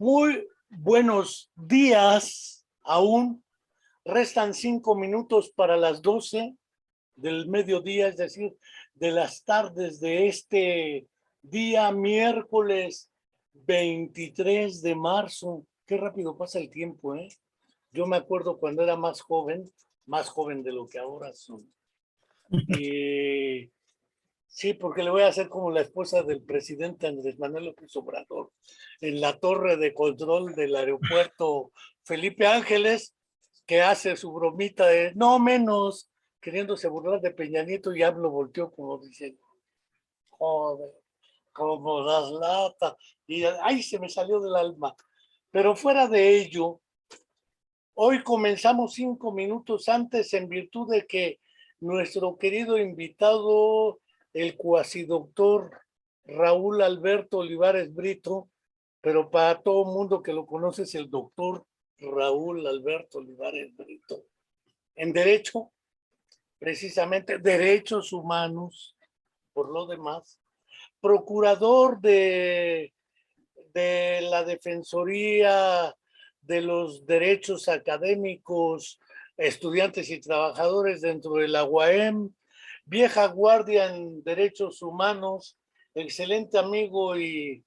Muy buenos días. Aún restan 5 minutos para las 12 del mediodía, es decir, de las tardes de este día miércoles 23 de marzo. Qué rápido pasa el tiempo, ¿eh? Yo me acuerdo cuando era más joven de lo que ahora soy. Sí, porque le voy a hacer como la esposa del presidente Andrés Manuel López Obrador en la torre de control del aeropuerto Felipe Ángeles, que hace su bromita de no menos, queriéndose burlar de Peña Nieto, y hablo volteó como diciendo, joder, como das lata, y ay, se me salió del alma. Pero fuera de ello, hoy comenzamos 5 minutos antes en virtud de que nuestro querido invitado, el cuasidoctor Raúl Alberto Olivares Brito, pero para todo mundo que lo conoce es el doctor Raúl Alberto Olivares Brito, en Derecho, precisamente Derechos Humanos, por lo demás, procurador de la Defensoría de los Derechos Académicos, Estudiantes y Trabajadores dentro de la UAM, vieja guardia en Derechos Humanos, excelente amigo y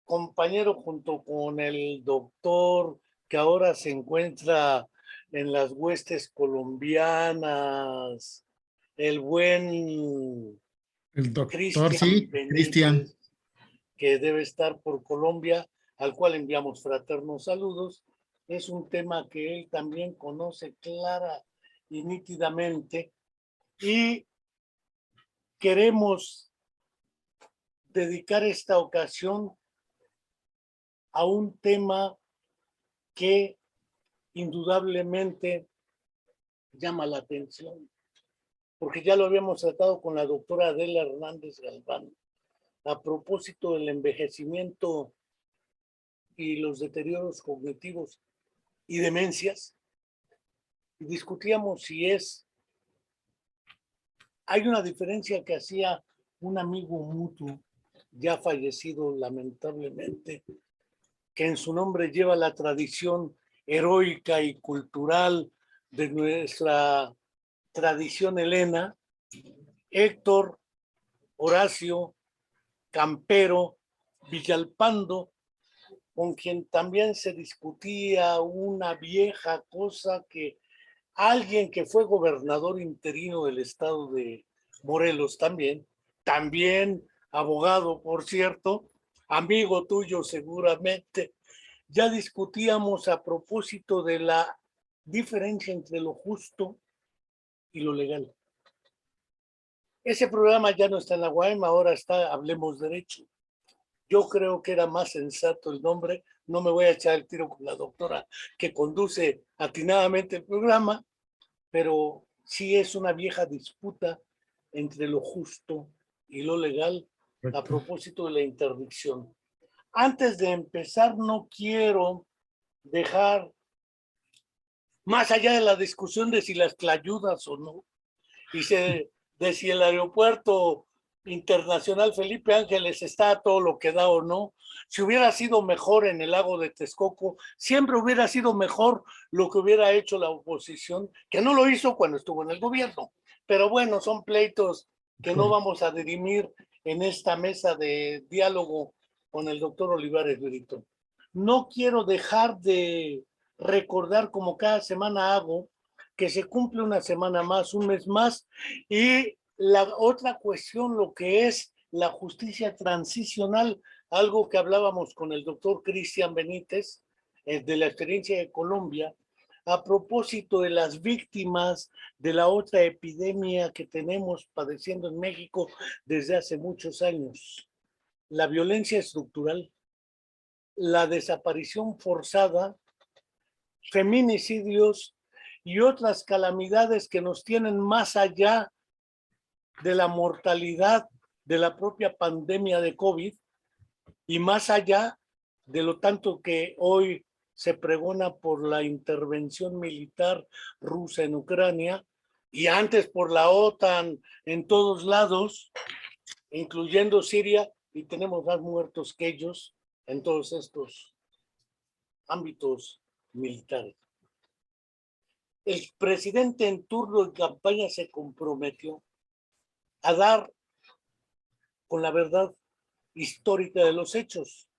compañero junto con el doctor que ahora se encuentra en las huestes colombianas, el buen El doctor, Cristian sí, Cristian. Benítez, que debe estar por Colombia, al cual enviamos fraternos saludos. Es un tema que él también conoce clara y nítidamente, y queremos dedicar esta ocasión a un tema que indudablemente llama la atención, porque ya lo habíamos tratado con la doctora Adela Hernández Galván, a propósito del envejecimiento y los deterioros cognitivos y demencias, y discutíamos si hay una diferencia que hacía un amigo mutuo, ya fallecido lamentablemente, que en su nombre lleva la tradición heroica y cultural de nuestra tradición helena, Héctor Horacio Campero Villalpando, con quien también se discutía una vieja cosa que alguien que fue gobernador interino del estado de Morelos también abogado, por cierto, amigo tuyo seguramente, ya discutíamos a propósito de la diferencia entre lo justo y lo legal. Ese programa ya no está en la UAM, ahora está Hablemos Derecho. Yo creo que era más sensato el nombre. No me voy a echar el tiro con la doctora que conduce atinadamente el programa, pero sí es una vieja disputa entre lo justo y lo legal a propósito de la interdicción. Antes de empezar, no quiero dejar, más allá de la discusión de si las clayudas o no, y de si el aeropuerto internacional Felipe Ángeles está a todo lo que da o no, si hubiera sido mejor en el lago de Texcoco, siempre hubiera sido mejor lo que hubiera hecho la oposición, que no lo hizo cuando estuvo en el gobierno. Pero bueno, son pleitos que no vamos a dirimir en esta mesa de diálogo con el doctor Olivares Brito. No quiero dejar de recordar, como cada semana hago, que se cumple una semana más, un mes más, y la otra cuestión, lo que es la justicia transicional, algo que hablábamos con el doctor Cristian Benítez, de la experiencia de Colombia, a propósito de las víctimas de la otra epidemia que tenemos padeciendo en México desde hace muchos años, la violencia estructural, la desaparición forzada, feminicidios y otras calamidades que nos tienen más allá de la mortalidad de la propia pandemia de COVID y más allá de lo tanto que hoy se pregona por la intervención militar rusa en Ucrania y antes por la OTAN en todos lados, incluyendo Siria, y tenemos más muertos que ellos en todos estos ámbitos militares. El presidente en turno de campaña se comprometió a dar con la verdad histórica de los hechos,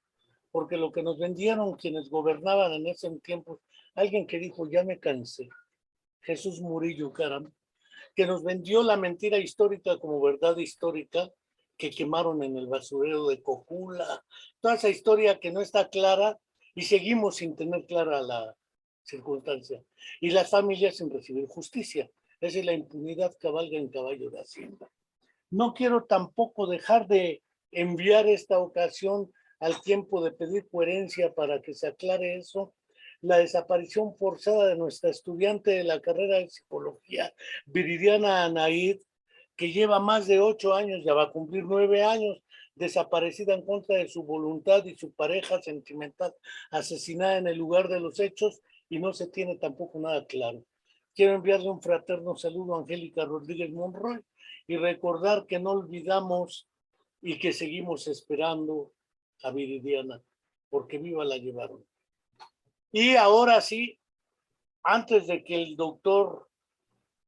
porque lo que nos vendieron quienes gobernaban en ese tiempo, alguien que dijo, ya me cansé, Jesús Murillo Caram, que nos vendió la mentira histórica como verdad histórica, que quemaron en el basurero de Cojula, toda esa historia que no está clara y seguimos sin tener clara la circunstancia, y las familias sin recibir justicia. Esa es la impunidad cabalga en caballo de Hacienda. No quiero tampoco dejar de enviar esta ocasión al tiempo de pedir coherencia para que se aclare eso, la desaparición forzada de nuestra estudiante de la carrera de psicología, Viridiana Anaid, que lleva más de 8 años, ya va a cumplir 9 años, desaparecida en contra de su voluntad y su pareja sentimental asesinada en el lugar de los hechos y no se tiene tampoco nada claro. Quiero enviarle un fraterno saludo a Angélica Rodríguez Monroy y recordar que no olvidamos y que seguimos esperando a Viridiana, porque viva la llevaron. Y ahora sí, antes de que el doctor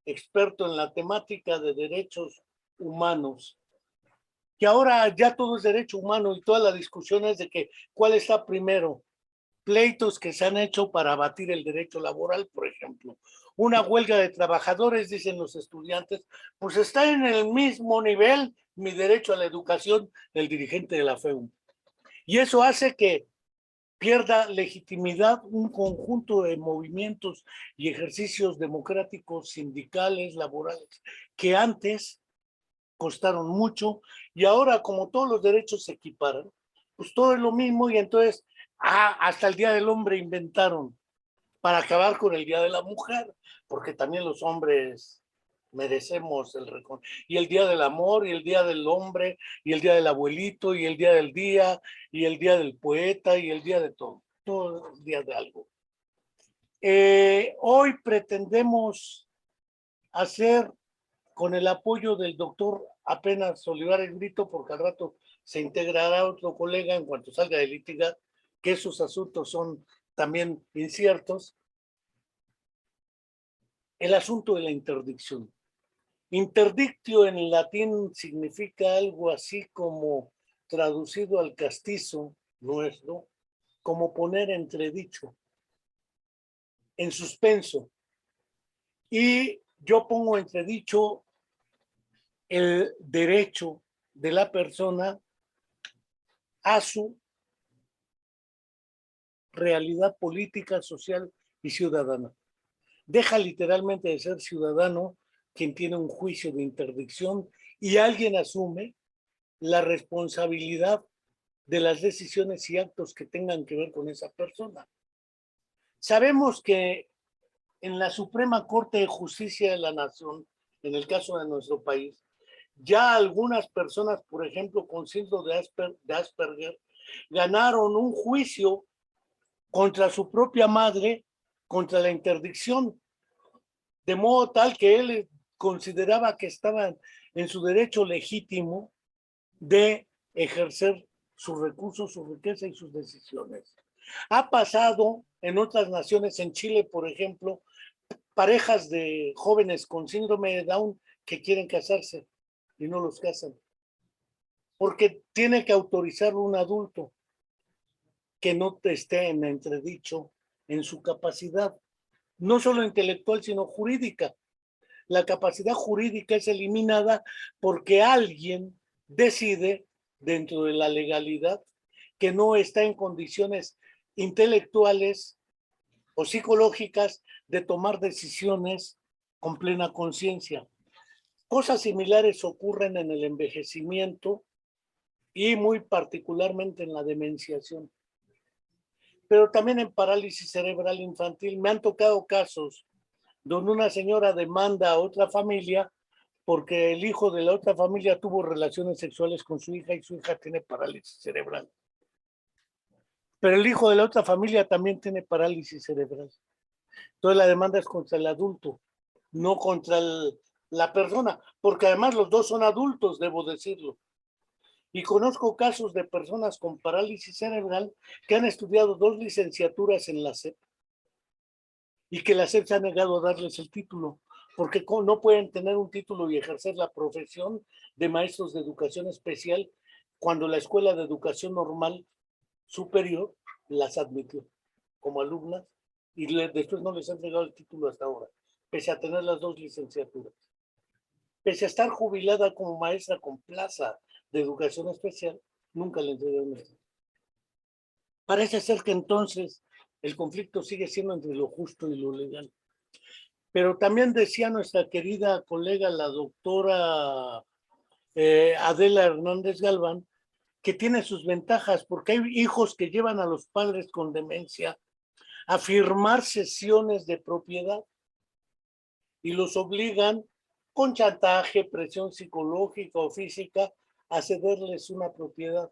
experto en la temática de derechos humanos, que ahora ya todo es derecho humano y toda la discusión es de que cuál está primero, pleitos que se han hecho para abatir el derecho laboral, por ejemplo. Una huelga de trabajadores, dicen los estudiantes, pues está en el mismo nivel mi derecho a la educación del dirigente de la FEUM. Y eso hace que pierda legitimidad un conjunto de movimientos y ejercicios democráticos, sindicales, laborales, que antes costaron mucho y ahora como todos los derechos se equiparan, pues todo es lo mismo y entonces hasta el Día del Hombre inventaron para acabar con el Día de la Mujer, porque también los hombres merecemos el reconocimiento. Y el Día del Amor, y el Día del Hombre, y el Día del Abuelito, y el Día del Día, y el Día del Poeta, y el Día de todo. Todo el día de algo. Hoy pretendemos hacer, con el apoyo del doctor apenas Olivares Brito, porque al rato se integrará otro colega en cuanto salga de litigar, que esos asuntos son también inciertos, el asunto de la interdicción. Interdictio en latín significa algo así como, traducido al castizo nuestro, como poner entredicho, en suspenso. Y yo pongo entredicho el derecho de la persona a su realidad política, social y ciudadana. Deja literalmente de ser ciudadano quien tiene un juicio de interdicción y alguien asume la responsabilidad de las decisiones y actos que tengan que ver con esa persona. Sabemos que en la Suprema Corte de Justicia de la Nación, en el caso de nuestro país, ya algunas personas, por ejemplo, con síndrome de Asperger, ganaron un juicio contra su propia madre, contra la interdicción, de modo tal que él consideraba que estaban en su derecho legítimo de ejercer sus recursos, su riqueza y sus decisiones. Ha pasado en otras naciones, en Chile, por ejemplo, parejas de jóvenes con síndrome de Down que quieren casarse y no los casan, porque tiene que autorizarlo un adulto que no esté en entredicho en su capacidad, no solo intelectual, sino jurídica. La capacidad jurídica es eliminada porque alguien decide, dentro de la legalidad, que no está en condiciones intelectuales o psicológicas de tomar decisiones con plena conciencia. Cosas similares ocurren en el envejecimiento y muy particularmente en la demenciación, pero también en parálisis cerebral infantil. Me han tocado casos donde una señora demanda a otra familia porque el hijo de la otra familia tuvo relaciones sexuales con su hija y su hija tiene parálisis cerebral. Pero el hijo de la otra familia también tiene parálisis cerebral. Entonces la demanda es contra el adulto, no contra la persona, porque además los dos son adultos, debo decirlo. Y conozco casos de personas con parálisis cerebral que han estudiado 2 licenciaturas en la SEP y que la SEP se ha negado a darles el título, porque no pueden tener un título y ejercer la profesión de maestros de educación especial cuando la Escuela de Educación Normal Superior las admitió como alumnas y después no les han entregado el título hasta ahora, pese a tener las 2 licenciaturas. Pese a estar jubilada como maestra con plaza de educación especial, nunca le entregaron esto. Parece ser que entonces el conflicto sigue siendo entre lo justo y lo legal. Pero también decía nuestra querida colega, la doctora Adela Hernández Galván, que tiene sus ventajas, porque hay hijos que llevan a los padres con demencia a firmar cesiones de propiedad y los obligan con chantaje, presión psicológica o física a cederles una propiedad.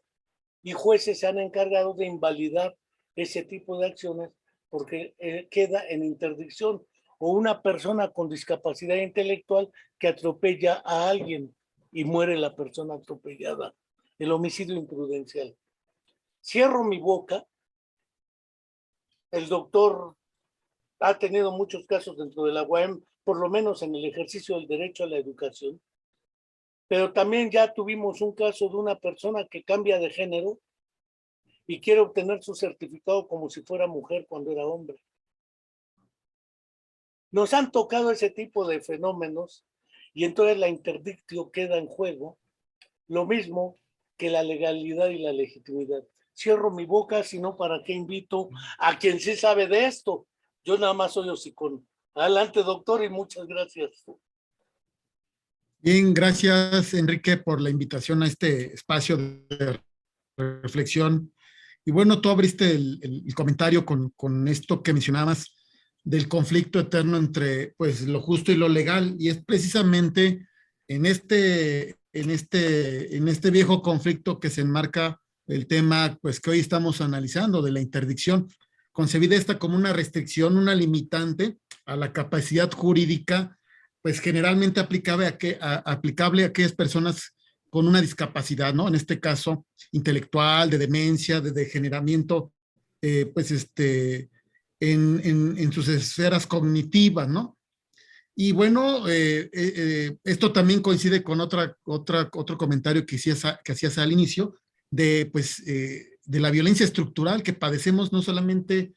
Y jueces se han encargado de invalidar ese tipo de acciones porque queda en interdicción. O una persona con discapacidad intelectual que atropella a alguien y muere la persona atropellada. El homicidio imprudencial. Cierro mi boca. El doctor ha tenido muchos casos dentro de la UAM, por lo menos en el ejercicio del derecho a la educación, pero también ya tuvimos un caso de una persona que cambia de género y quiere obtener su certificado como si fuera mujer cuando era hombre. Nos han tocado ese tipo de fenómenos y entonces la interdictio queda en juego, lo mismo que la legalidad y la legitimidad. Cierro mi boca, sino para qué invito a quien sí sabe de esto. Yo nada más soy hocicón. Adelante, doctor, y muchas gracias. Bien, gracias, Enrique, por la invitación a este espacio de reflexión. Y bueno, tú abriste el comentario con esto que mencionabas del conflicto eterno entre pues lo justo y lo legal, y es precisamente en este viejo conflicto que se enmarca el tema pues que hoy estamos analizando de la interdicción, concebida esta como una restricción, una limitante a la capacidad jurídica pues generalmente aplicable a aquellas personas con una discapacidad, ¿no? En este caso, intelectual, de demencia, de degeneramiento, pues en sus esferas cognitivas, ¿no? Y bueno, esto también coincide con otro comentario que hacías al inicio, pues, de la violencia estructural que padecemos no solamente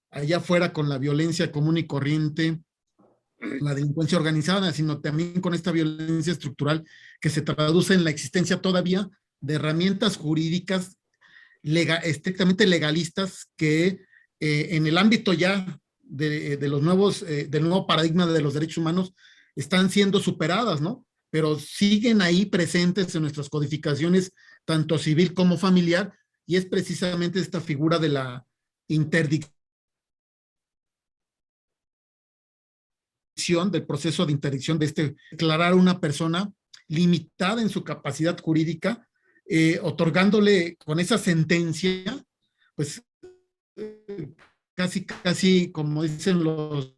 allá afuera con la violencia común y corriente, la delincuencia organizada, sino también con esta violencia estructural que se traduce en la existencia todavía de herramientas jurídicas estrictamente legalistas que en el ámbito ya de los del nuevo paradigma de los derechos humanos están siendo superadas, ¿no? Pero siguen ahí presentes en nuestras codificaciones, tanto civil como familiar, y es precisamente esta figura de la interdicción, del proceso de interdicción, de declarar a una persona limitada en su capacidad jurídica, otorgándole con esa sentencia, pues casi como dicen los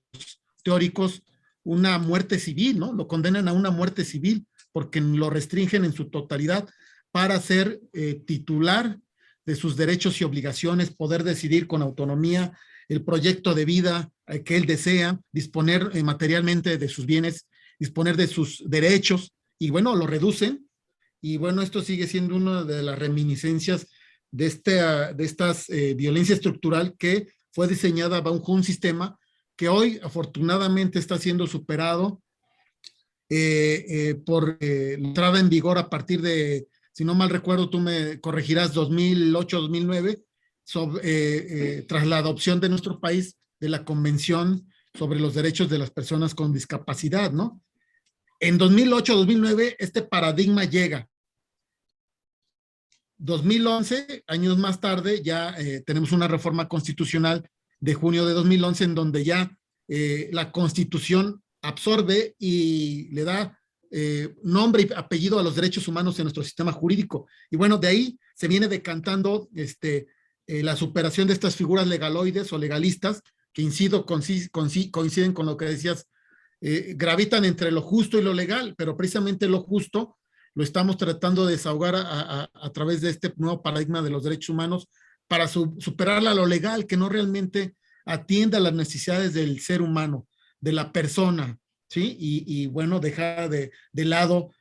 teóricos, una muerte civil, ¿no? Lo condenan a una muerte civil porque lo restringen en su totalidad para ser titular de sus derechos y obligaciones, poder decidir con autonomía el proyecto de vida que él desea, disponer materialmente de sus bienes, disponer de sus derechos, y bueno, lo reducen, y bueno, esto sigue siendo una de las reminiscencias de esta violencia estructural que fue diseñada bajo un sistema que hoy afortunadamente está siendo superado por la entrada en vigor a partir de, si no mal recuerdo, tú me corregirás, 2008-2009, tras la adopción de nuestro país de la Convención sobre los Derechos de las Personas con Discapacidad, ¿no? En 2008-2009 este paradigma llega. 2011, años más tarde, ya tenemos una reforma constitucional de junio de 2011 en donde ya la Constitución absorbe y le da nombre y apellido a los derechos humanos en nuestro sistema jurídico. Y bueno, de ahí se viene decantando la superación de estas figuras legaloides o legalistas que coinciden con lo que decías, gravitan entre lo justo y lo legal, pero precisamente lo justo lo estamos tratando de desahogar a través de este nuevo paradigma de los derechos humanos para superarla a lo legal, que no realmente atienda las necesidades del ser humano, de la persona, ¿sí? Y bueno, dejar de lado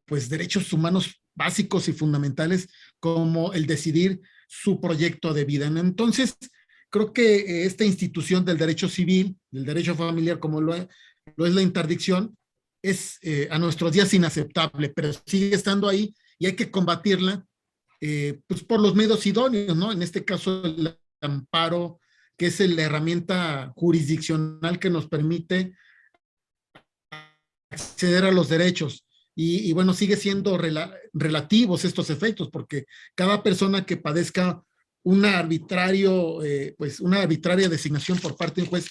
pues derechos humanos básicos y fundamentales como el decidir su proyecto de vida. Entonces, creo que esta institución del derecho civil, del derecho familiar, como lo es la interdicción, es a nuestros días inaceptable, pero sigue estando ahí y hay que combatirla pues por los medios idóneos, ¿no? En este caso, el amparo, que es la herramienta jurisdiccional que nos permite acceder a los derechos. Y bueno, sigue siendo relativos estos efectos, porque cada persona que padezca pues una arbitraria designación por parte de un juez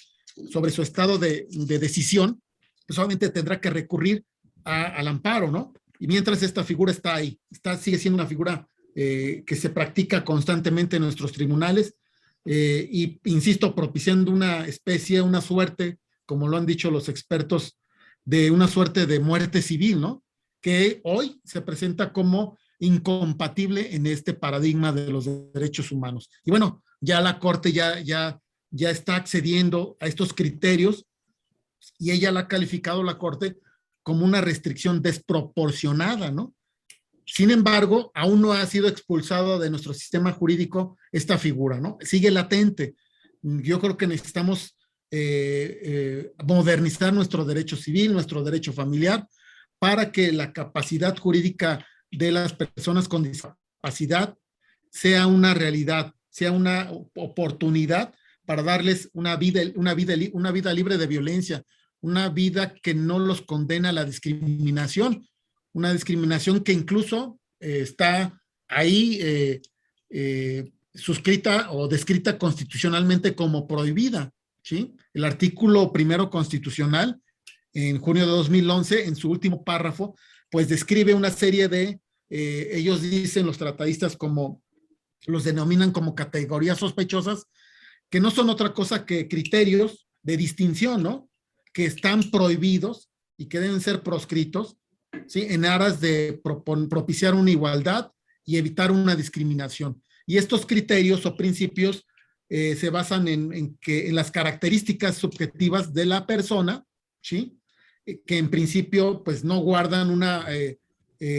sobre su estado de decisión, pues solamente tendrá que recurrir al amparo, ¿no? Y mientras esta figura está ahí, sigue siendo una figura que se practica constantemente en nuestros tribunales, y insisto, propiciando una especie, una suerte, como lo han dicho los expertos, de una suerte de muerte civil, ¿no? Que hoy se presenta como incompatible en este paradigma de los derechos humanos. Y bueno, ya la Corte ya está accediendo a estos criterios y ella la ha calificado, la Corte, como una restricción desproporcionada, ¿no? Sin embargo, aún no ha sido expulsado de nuestro sistema jurídico esta figura, ¿no? Sigue latente. Yo creo que necesitamos modernizar nuestro derecho civil, nuestro derecho familiar, para que la capacidad jurídica de las personas con discapacidad sea una realidad, sea una oportunidad para darles una vida libre de violencia, una vida que no los condena a la discriminación, una discriminación que incluso está ahí suscrita o descrita constitucionalmente como prohibida, ¿sí? El artículo primero constitucional, en junio de 2011, en su último párrafo, pues describe una serie de, ellos dicen, los tratadistas, como los denominan como categorías sospechosas, que no son otra cosa que criterios de distinción, ¿no? Que están prohibidos y que deben ser proscritos, ¿sí? En aras de propiciar una igualdad y evitar una discriminación. Y estos criterios o principios se basan en las características subjetivas de la persona, ¿sí? Que en principio pues no guardan una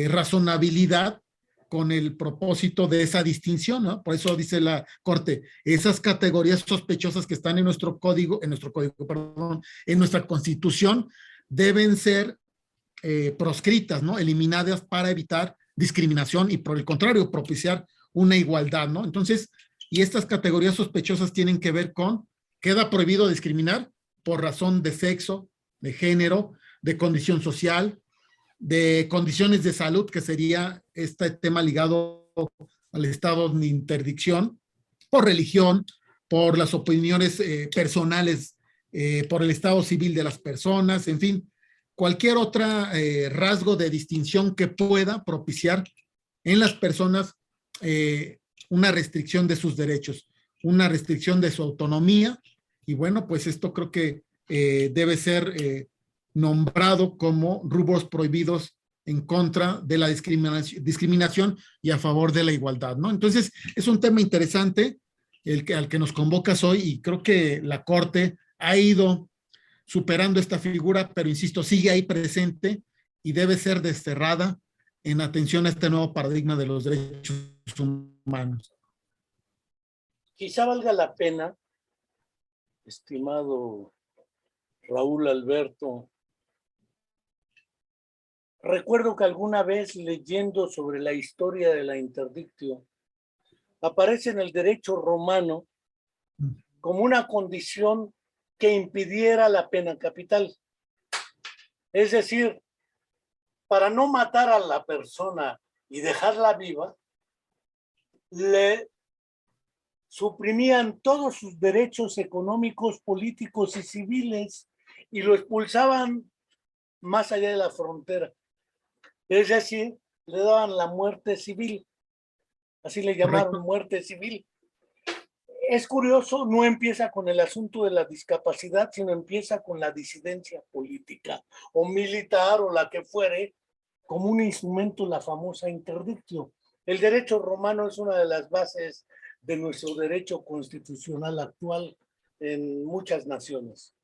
razonabilidad con el propósito de esa distinción, ¿no? Por eso dice la Corte, esas categorías sospechosas que están en nuestro código, perdón, en nuestra Constitución, deben ser proscritas, ¿no? Eliminadas para evitar discriminación y por el contrario, propiciar una igualdad, ¿no? Entonces, y estas categorías sospechosas tienen que ver con, queda prohibido discriminar por razón de sexo, de género, de condición social, de condiciones de salud, que sería este tema ligado al estado de interdicción, por religión, por las opiniones personales, por el estado civil de las personas, en fin, cualquier otro rasgo de distinción que pueda propiciar en las personas una restricción de sus derechos, una restricción de su autonomía, y bueno, pues esto creo que debe ser nombrado como rubros prohibidos en contra de la discriminación y a favor de la igualdad, ¿no? Entonces, es un tema interesante al que nos convocas hoy, y creo que la Corte ha ido superando esta figura, pero insisto, sigue ahí presente y debe ser desterrada en atención a este nuevo paradigma de los derechos humanos. Quizá valga la pena, estimado Raúl Alberto, recuerdo que alguna vez, leyendo sobre la historia de la interdictio, aparece en el derecho romano como una condición que impidiera la pena capital. Es decir, para no matar a la persona y dejarla viva, le suprimían todos sus derechos económicos, políticos y civiles y lo expulsaban más allá de la frontera. Es decir, le daban la muerte civil. Así le llamaron. Correcto. Muerte civil. Es curioso, no empieza con el asunto de la discapacidad, sino empieza con la disidencia política o militar o la que fuere, como un instrumento la famosa interdictio. El derecho romano es una de las bases de nuestro derecho constitucional actual en muchas naciones.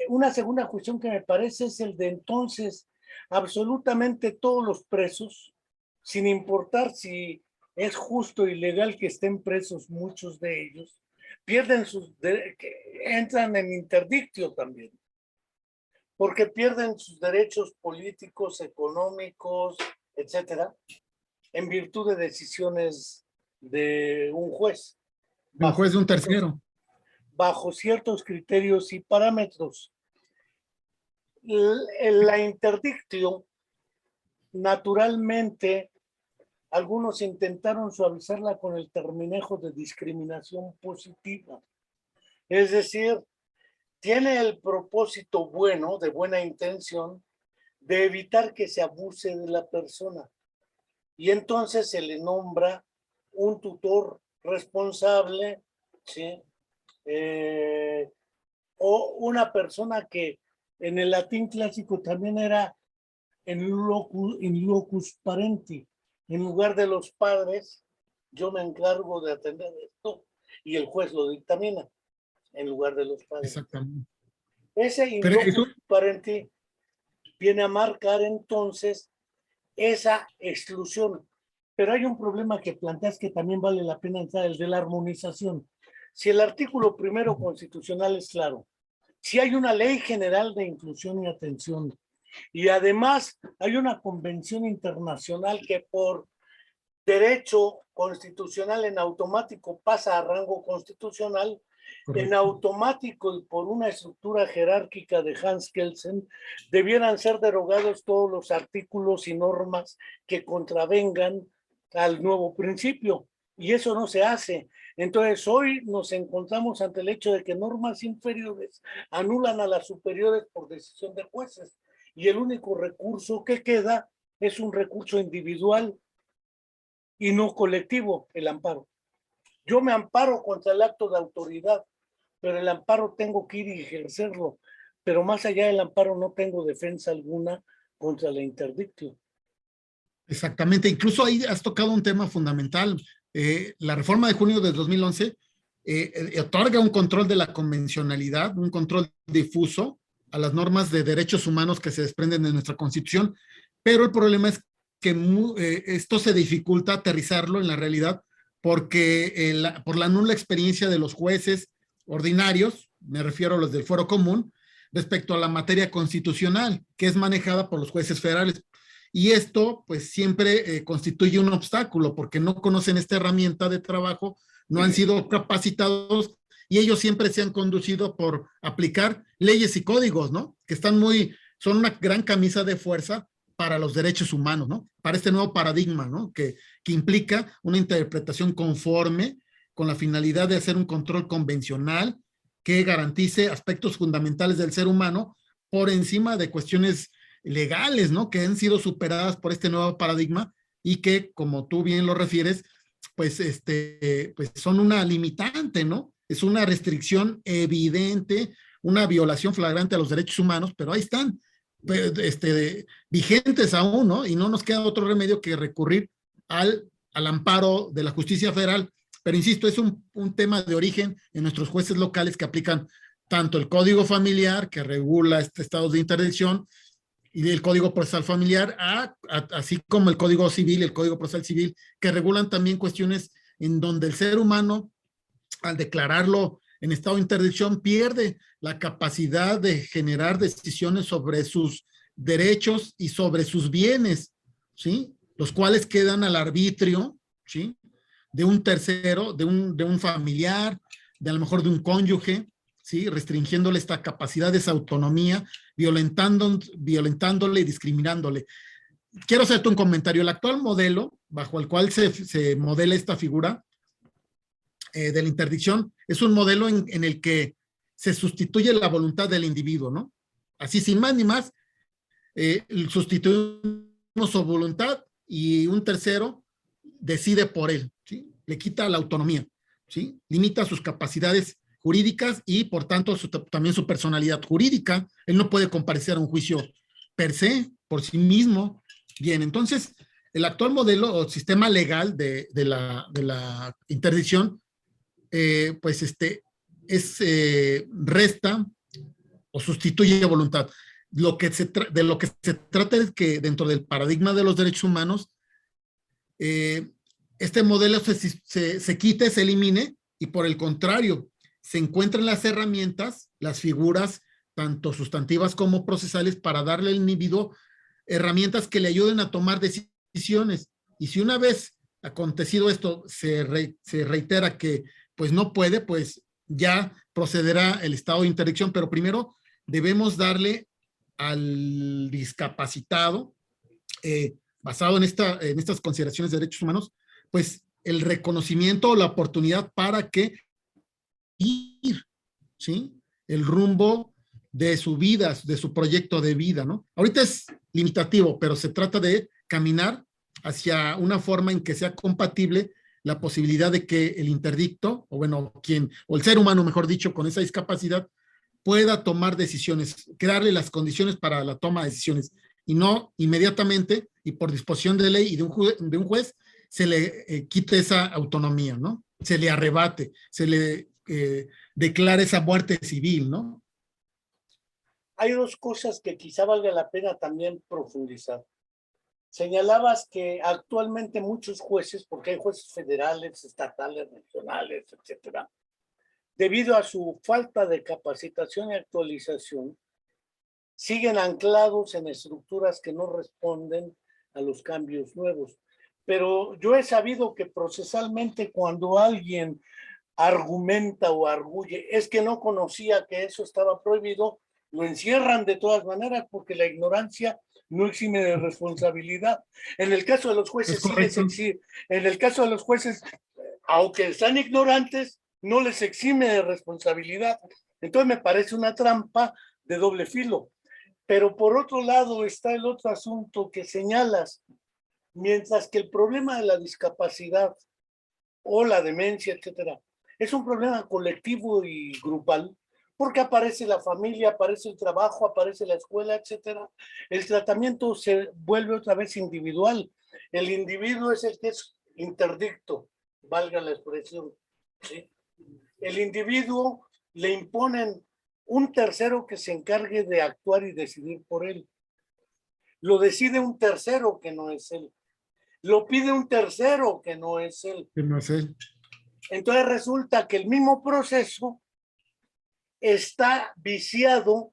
Una segunda cuestión que me parece es el de entonces absolutamente todos los presos, sin importar si es justo y legal que estén presos muchos de ellos, pierden entran en interdictio también, porque pierden sus derechos políticos, económicos, etcétera, en virtud de decisiones de un juez. Un juez de un tercero. Bajo ciertos criterios y parámetros. La interdictio, naturalmente, algunos intentaron suavizarla con el terminejo de discriminación positiva. Es decir, tiene el propósito bueno, de buena intención, de evitar que se abuse de la persona. Y entonces se le nombra un tutor responsable, ¿sí? O una persona que en el latín clásico también era in locus parenti. En lugar de los padres, yo me encargo de atender esto y el juez lo dictamina en lugar de los padres. Exactamente. Ese in locus parenti viene a marcar entonces esa exclusión. Pero hay un problema que planteas que también vale la pena entrar, el de la armonización. Si el artículo primero constitucional es claro, si hay una ley general de inclusión y atención, y además hay una convención internacional que por derecho constitucional en automático pasa a rango constitucional, correcto, en automático y por una estructura jerárquica de Hans Kelsen, debieran ser derogados todos los artículos y normas que contravengan al nuevo principio. Y eso no se hace. Entonces hoy nos encontramos ante el hecho de que normas inferiores anulan a las superiores por decisión de jueces. Y el único recurso que queda es un recurso individual y no colectivo, el amparo. Yo me amparo contra el acto de autoridad, pero el amparo tengo que ir y ejercerlo. Pero más allá del amparo no tengo defensa alguna contra la interdictio. Exactamente, incluso ahí has tocado un tema fundamental. La reforma de junio de 2011 otorga un control de la convencionalidad, un control difuso a las normas de derechos humanos que se desprenden de nuestra Constitución, pero el problema es que esto se dificulta aterrizarlo en la realidad porque por la nula experiencia de los jueces ordinarios, me refiero a los del fuero común, respecto a la materia constitucional, que es manejada por los jueces federales. Y esto, pues, siempre constituye un obstáculo, porque no conocen esta herramienta de trabajo, no han sido capacitados, y ellos siempre se han conducido por aplicar leyes y códigos, ¿no? Que son una gran camisa de fuerza para los derechos humanos, ¿no? Para este nuevo paradigma, ¿no? Que implica una interpretación conforme con la finalidad de hacer un control convencional que garantice aspectos fundamentales del ser humano por encima de cuestiones legales, ¿no? Que han sido superadas por este nuevo paradigma y que, como tú bien lo refieres, pues, pues son una limitante, ¿no? Es una restricción evidente, una violación flagrante a los derechos humanos, pero ahí están, vigentes aún, ¿no? Y no nos queda otro remedio que recurrir al amparo de la justicia federal. Pero insisto, es un tema de origen en nuestros jueces locales que aplican tanto el Código Familiar, que regula estados de interdicción, y el Código Procesal Familiar, así como el Código Civil, el Código Procesal Civil, que regulan también cuestiones en donde el ser humano, al declararlo en estado de interdicción, pierde la capacidad de generar decisiones sobre sus derechos y sobre sus bienes, ¿sí? Los cuales quedan al arbitrio, ¿sí? De un tercero, de un familiar, de a lo mejor de un cónyuge, ¿sí? Restringiéndole esta capacidad de esa autonomía, violentándole y discriminándole. Quiero hacerte un comentario. El actual modelo bajo el cual se modela esta figura de la interdicción es un modelo en el que se sustituye la voluntad del individuo, ¿no? Así, sin más ni más, sustituimos su voluntad y un tercero decide por él, ¿sí? Le quita la autonomía, ¿sí? Limita sus capacidades jurídicas y, por tanto, también su personalidad jurídica. Él no puede comparecer a un juicio per se, por sí mismo, Bien, entonces, el actual modelo o sistema legal de la interdicción, pues resta o sustituye voluntad. De lo que se trata es que dentro del paradigma de los derechos humanos, eh, este modelo se quite, se elimine, y por el contrario, se encuentran las herramientas, las figuras, tanto sustantivas como procesales, para darle al individuo herramientas que le ayuden a tomar decisiones. Y si una vez acontecido esto se reitera que pues no puede, pues ya procederá el estado de interdicción, pero primero debemos darle al discapacitado, basado en estas consideraciones de derechos humanos, pues el reconocimiento o la oportunidad para que ir, ¿sí? El rumbo de su vida, de su proyecto de vida, ¿no? Ahorita es limitativo, pero se trata de caminar hacia una forma en que sea compatible la posibilidad de que el interdicto, o bueno, o el ser humano, mejor dicho, con esa discapacidad, pueda tomar decisiones, crearle las condiciones para la toma de decisiones, y no inmediatamente y por disposición de ley y de un juez se le quite esa autonomía, ¿no? Se le arrebate, se le declara esa muerte civil, ¿no? Hay dos cosas que quizá valga la pena también profundizar. Señalabas que actualmente muchos jueces, porque hay jueces federales, estatales, regionales, etcétera, debido a su falta de capacitación y actualización, siguen anclados en estructuras que no responden a los cambios nuevos. Pero yo he sabido que procesalmente, cuando alguien argumenta o arguye, es que no conocía que eso estaba prohibido, lo encierran de todas maneras, porque la ignorancia no exime de responsabilidad. En el caso de los jueces, sí les exime. En el caso de los jueces, aunque están ignorantes, no les exime de responsabilidad. Entonces me parece una trampa de doble filo. Pero por otro lado está el otro asunto que señalas. Mientras que el problema de la discapacidad o la demencia, etcétera, es un problema colectivo y grupal, porque aparece la familia, aparece el trabajo, aparece la escuela, etcétera. El tratamiento se vuelve otra vez individual. El individuo es el que es interdicto, valga la expresión, ¿sí? El individuo le imponen un tercero que se encargue de actuar y decidir por él. Lo decide un tercero que no es él. Lo pide un tercero que no es él. Que no es él. Entonces resulta que el mismo proceso está viciado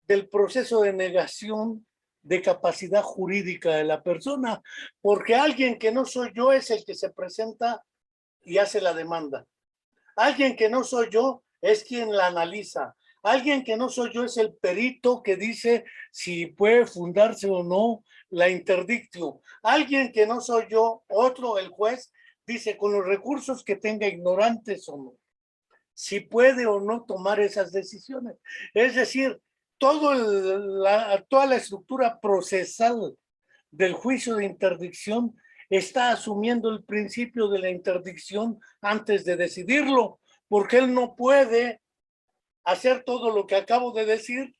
del proceso de negación de capacidad jurídica de la persona, porque alguien que no soy yo es el que se presenta y hace la demanda. Alguien que no soy yo es quien la analiza. Alguien que no soy yo es el perito que dice si puede fundarse o no la interdictio. Alguien que no soy yo, otro, el juez, dice con los recursos que tenga, ignorantes o no, si puede o no tomar esas decisiones. Es decir, toda la estructura procesal del juicio de interdicción está asumiendo el principio de la interdicción antes de decidirlo, porque él no puede hacer todo lo que acabo de decir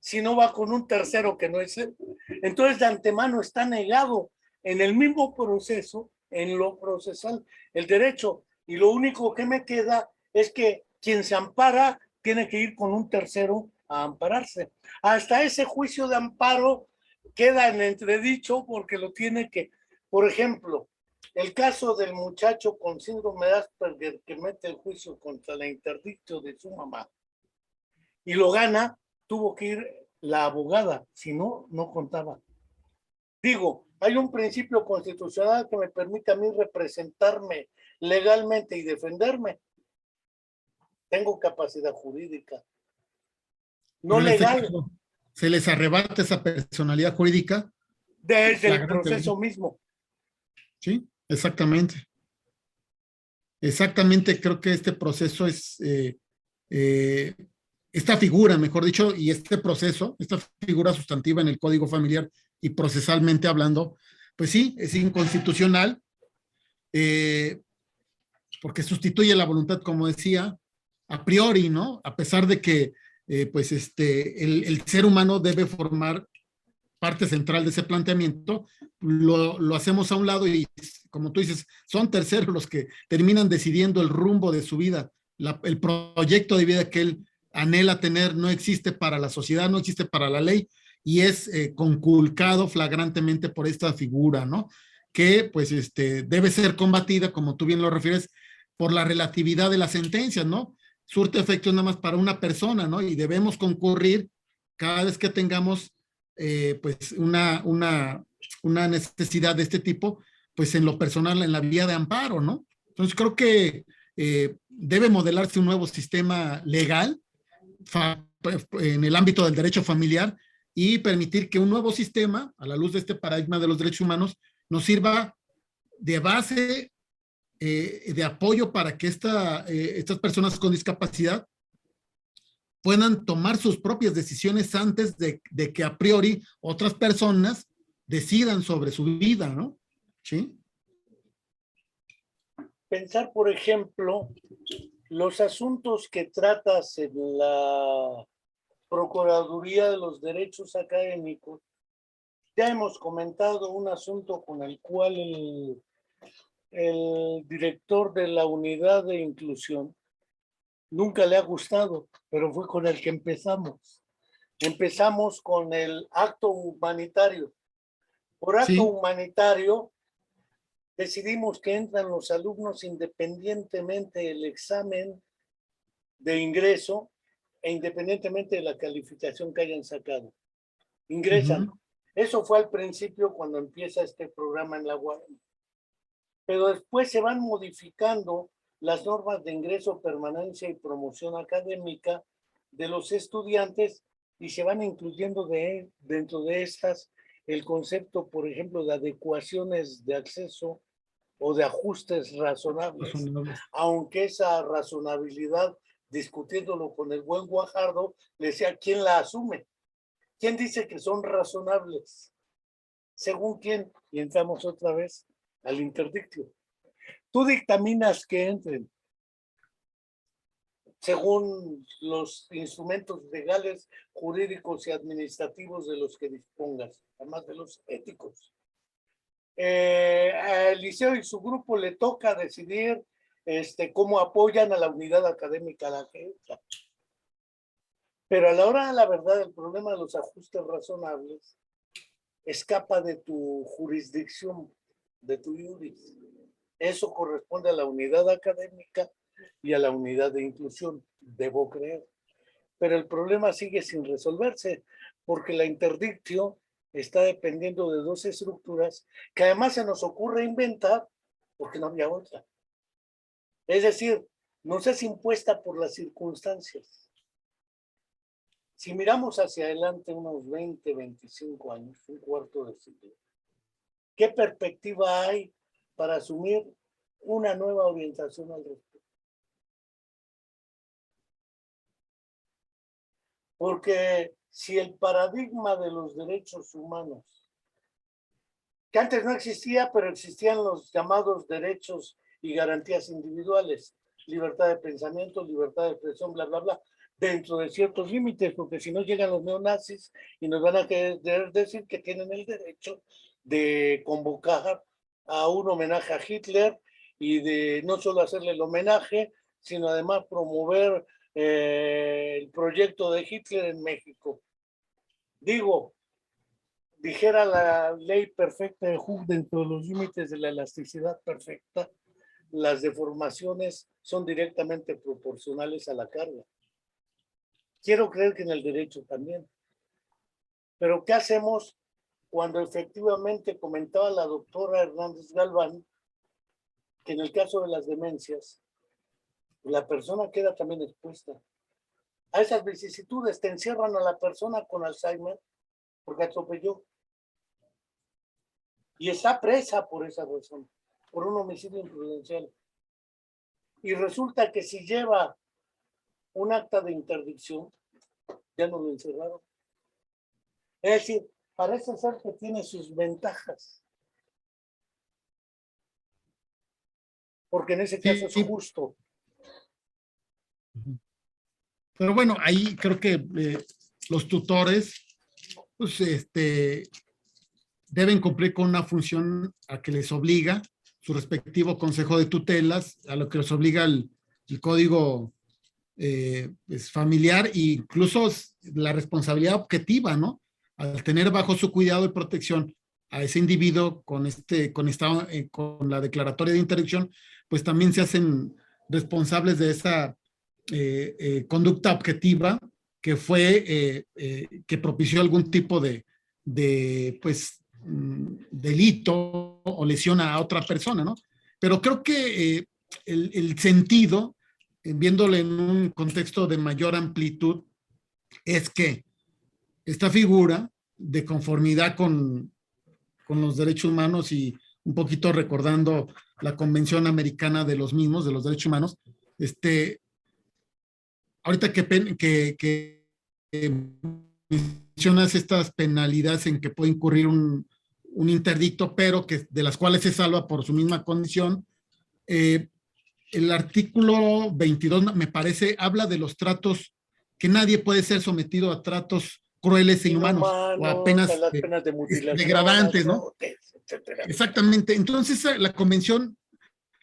si no va con un tercero que no es él. Entonces, de antemano está negado en el mismo proceso, en lo procesal, el derecho. Y lo único que me queda es que quien se ampara tiene que ir con un tercero a ampararse. Hasta ese juicio de amparo queda en entredicho porque lo tiene que, por ejemplo, el caso del muchacho con síndrome de Asperger que mete el juicio contra la interdictio de su mamá y lo gana, tuvo que ir la abogada, si no, no contaba. Digo, hay un principio constitucional que me permite a mí representarme legalmente y defenderme. Tengo capacidad jurídica. No pero en legal. este caso, se les arrebata esa personalidad jurídica. Desde el proceso mismo. Sí, exactamente. Exactamente, creo que este proceso es, esta figura, mejor dicho, y este proceso, esta figura sustantiva en el Código Familiar y procesalmente hablando, pues sí, es inconstitucional, porque sustituye la voluntad, como decía, a priori, ¿no? A pesar de que, pues, el ser humano debe formar parte central de ese planteamiento, lo hacemos a un lado y, como tú dices, son terceros los que terminan decidiendo el rumbo de su vida. El proyecto de vida que él anhela tener no existe para la sociedad, no existe para la ley y es conculcado flagrantemente por esta figura, ¿no? Que pues debe ser combatida, como tú bien lo refieres, por la relatividad de las sentencias, ¿no? Surte efectos nada más para una persona, ¿no? Y debemos concurrir cada vez que tengamos pues una necesidad de este tipo, pues en lo personal, en la vía de amparo, ¿no? Entonces creo que debe modelarse un nuevo sistema legal en el ámbito del derecho familiar y permitir que un nuevo sistema, a la luz de este paradigma de los derechos humanos, nos sirva de base de apoyo para que estas personas con discapacidad puedan tomar sus propias decisiones antes de que a priori otras personas decidan sobre su vida, ¿no? ¿Sí? Pensar, por ejemplo, los asuntos que tratas en la Procuraduría de los Derechos Académicos. Ya hemos comentado un asunto con el cual el director de la unidad de inclusión nunca le ha gustado, pero fue con el que empezamos. Empezamos con el acto humanitario. Por acto Sí. humanitario decidimos que entran los alumnos independientemente del examen de ingreso e independientemente de la calificación que hayan sacado. Ingresan. Eso fue al principio cuando empieza este programa en la UAM. Pero después se van modificando las normas de ingreso, permanencia y promoción académica de los estudiantes y se van incluyendo dentro de estas el concepto, por ejemplo, de adecuaciones de acceso o de ajustes razonables. Aunque esa razonabilidad, discutiéndolo con el buen Guajardo, le decía, ¿quién la asume? ¿Quién dice que son razonables? ¿Según quién? Y entramos otra vez al interdictio. Tú dictaminas que entren según los instrumentos legales, jurídicos y administrativos de los que dispongas, además de los éticos. Al liceo y su grupo le toca decidir cómo apoyan a la unidad académica a la que entra. Pero a la hora de la verdad, el problema de los ajustes razonables escapa de tu jurisdicción, de tu iuris. Eso corresponde a la unidad académica y a la unidad de inclusión, debo creer. Pero el problema sigue sin resolverse, porque la interdictio está dependiendo de dos estructuras que además se nos ocurre inventar porque no había otra. Es decir, nos es impuesta por las circunstancias. Si miramos hacia adelante unos 20, 25 años, un cuarto de siglo, ¿qué perspectiva hay para asumir una nueva orientación al respecto? Porque si el paradigma de los derechos humanos, que antes no existía, pero existían los llamados derechos y garantías individuales, libertad de pensamiento, libertad de expresión, bla, bla, bla, dentro de ciertos límites, porque si no llegan los neonazis y nos van a querer decir que tienen el derecho de convocar a un homenaje a Hitler y de no solo hacerle el homenaje, sino además promover el proyecto de Hitler en México. Digo, dijera la ley perfecta de Hooke, dentro de los límites de la elasticidad perfecta, las deformaciones son directamente proporcionales a la carga. Quiero creer que en el derecho también. Pero ¿qué hacemos cuando efectivamente comentaba la doctora Hernández Galván que en el caso de las demencias, la persona queda también expuesta a esas vicisitudes? Te encierran a la persona con Alzheimer porque atropelló y está presa por esa razón, por un homicidio imprudencial. Y resulta que si lleva un acta de interdicción, ya no lo encerraron. Es decir, parece ser que tiene sus ventajas. Porque en ese caso es justo. Pero bueno, ahí creo que los tutores pues, deben cumplir con una función a que les obliga su respectivo consejo de tutelas, a lo que les obliga el código pues, familiar e incluso la responsabilidad objetiva, ¿no? Al tener bajo su cuidado y protección a ese individuo con la declaratoria de interdicción, pues también se hacen responsables de esa conducta objetiva que fue, que propició algún tipo pues, delito o lesión a otra persona, ¿no? Pero creo que el sentido, viéndolo en un contexto de mayor amplitud, es que esta figura de conformidad con los derechos humanos y un poquito recordando la Convención Americana de los mismos, de los derechos humanos, ahorita que mencionas estas penalidades en que puede incurrir un interdicto, pero que de las cuales se salva por su misma condición, el artículo 22, me parece, habla de los tratos, que nadie puede ser sometido a tratos crueles e inhumanos, o a apenas las penas de mutilación, degradantes, ¿no? azotes, etcétera. Exactamente. Entonces, la convención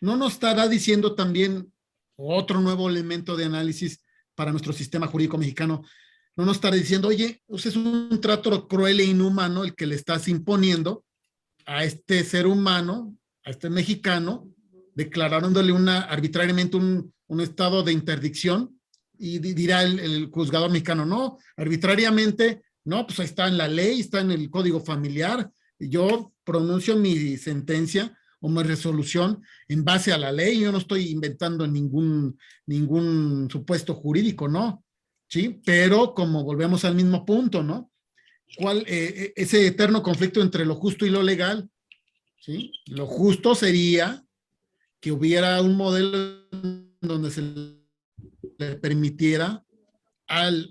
no nos estará diciendo también otro nuevo elemento de análisis para nuestro sistema jurídico mexicano. No nos estará diciendo, oye, pues es un trato cruel e inhumano el que le estás imponiendo a este ser humano, a este mexicano, declarándole arbitrariamente un estado de interdicción, y dirá el juzgador mexicano, no, arbitrariamente, no, pues ahí está en la ley, está en el código familiar, y yo pronuncio mi sentencia o mi resolución en base a la ley, yo no estoy inventando ningún supuesto jurídico, ¿no? Sí, pero como volvemos al mismo punto, ¿no? Ese eterno conflicto entre lo justo y lo legal, ¿sí? Lo justo sería que hubiera un modelo donde se le permitiera,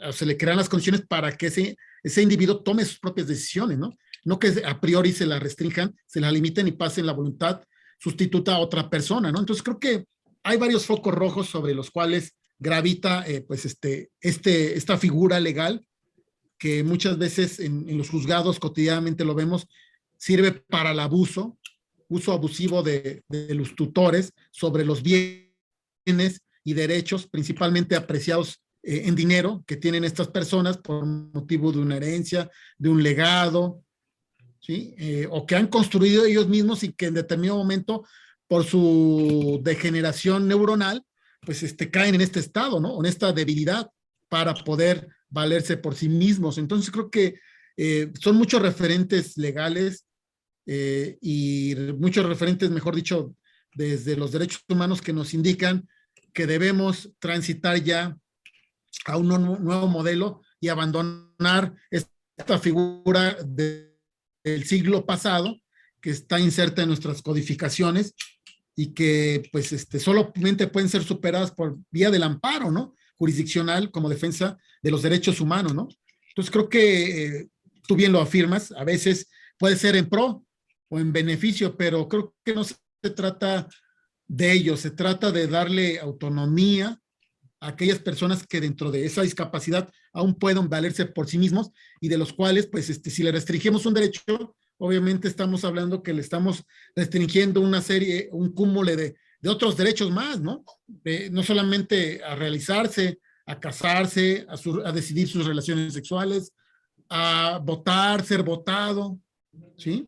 o se le crean las condiciones para que ese individuo tome sus propias decisiones, ¿no? No que a priori se la restrinjan, se la limiten y pasen la voluntad sustituta a otra persona, ¿no? Entonces creo que hay varios focos rojos sobre los cuales gravita pues esta figura legal que muchas veces en los juzgados cotidianamente lo vemos, sirve para el uso abusivo de los tutores sobre los bienes y derechos, principalmente apreciados en dinero que tienen estas personas por motivo de una herencia, de un legado, ¿sí? O que han construido ellos mismos y que en determinado momento, por su degeneración neuronal, pues caen en este estado, ¿no? En esta debilidad para poder valerse por sí mismos. Entonces creo que son muchos referentes legales y muchos referentes, mejor dicho, desde los derechos humanos que nos indican que debemos transitar ya a un nuevo modelo y abandonar esta figura del siglo pasado que está inserta en nuestras codificaciones y que pues solamente pueden ser superadas por vía del amparo, ¿no? Jurisdiccional como defensa de los derechos humanos, ¿no? Entonces creo que tú bien lo afirmas, a veces puede ser en pro o en beneficio, pero creo que no se trata de ello, se trata de darle autonomía a aquellas personas que dentro de esa discapacidad aún pueden valerse por sí mismos y de los cuales, pues, si le restringimos un derecho, obviamente estamos hablando que le estamos restringiendo una serie, un cúmulo de otros derechos más, ¿no? No solamente a realizarse, a casarse, a decidir sus relaciones sexuales, a votar, ser votado, ¿sí?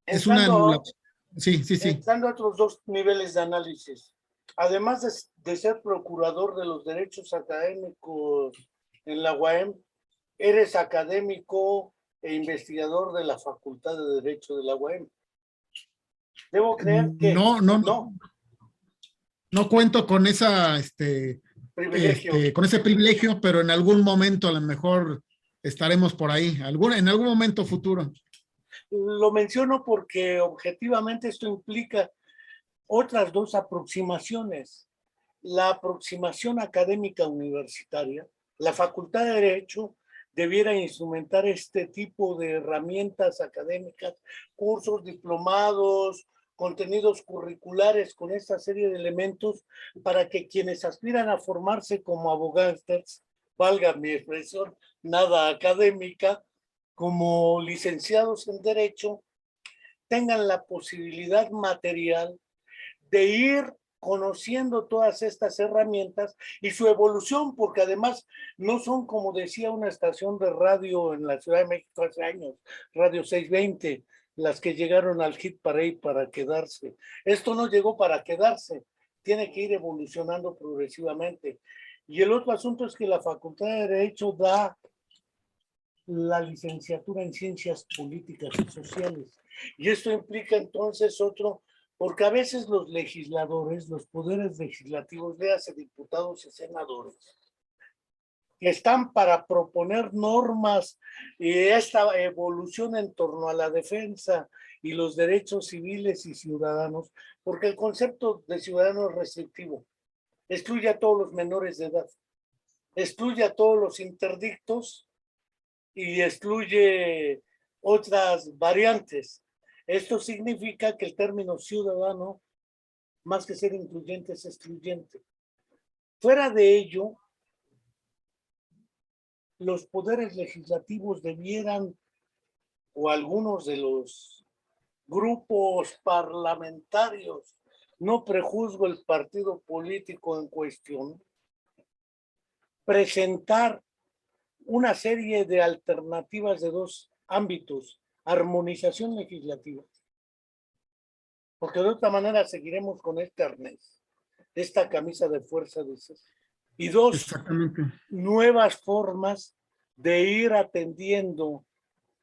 Es una Entrando, anulación. Sí, sí, sí. entrando a otros dos niveles de análisis. Además de ser procurador de los derechos académicos en la UAM, eres académico e investigador de la Facultad de Derecho de la UAM. Debo creer que No cuento con privilegio. con ese privilegio, pero en algún momento a lo mejor estaremos por ahí, en algún momento futuro. Lo menciono porque objetivamente esto implica otras dos aproximaciones. La aproximación académica universitaria, la Facultad de Derecho debiera instrumentar este tipo de herramientas académicas, cursos, diplomados, contenidos curriculares con esta serie de elementos para que quienes aspiran a formarse como abogados valga mi expresión, nada académica, como licenciados en Derecho, tengan la posibilidad material de ir conociendo todas estas herramientas y su evolución, porque además no son, como decía una estación de radio en la Ciudad de México hace años, Radio 620, las que llegaron al hit parade para quedarse. Esto no llegó para quedarse, tiene que ir evolucionando progresivamente. Y el otro asunto es que la Facultad de Derecho da la licenciatura en Ciencias Políticas y Sociales. Y esto implica entonces otro, porque a veces los legisladores, los poderes legislativos, léase diputados y senadores, que están para proponer normas y esta evolución en torno a la defensa y los derechos civiles y ciudadanos, porque el concepto de ciudadano es restrictivo, excluye a todos los menores de edad, excluye a todos los interdictos y excluye otras variantes. Esto significa que el término ciudadano, más que ser incluyente, es excluyente. Fuera de ello, los poderes legislativos debieran, o algunos de los grupos parlamentarios, no prejuzgo el partido político en cuestión, presentar una serie de alternativas de dos ámbitos: armonización legislativa, porque de otra manera seguiremos con este arnés, esta camisa de fuerza, dices, y dos, nuevas formas de ir atendiendo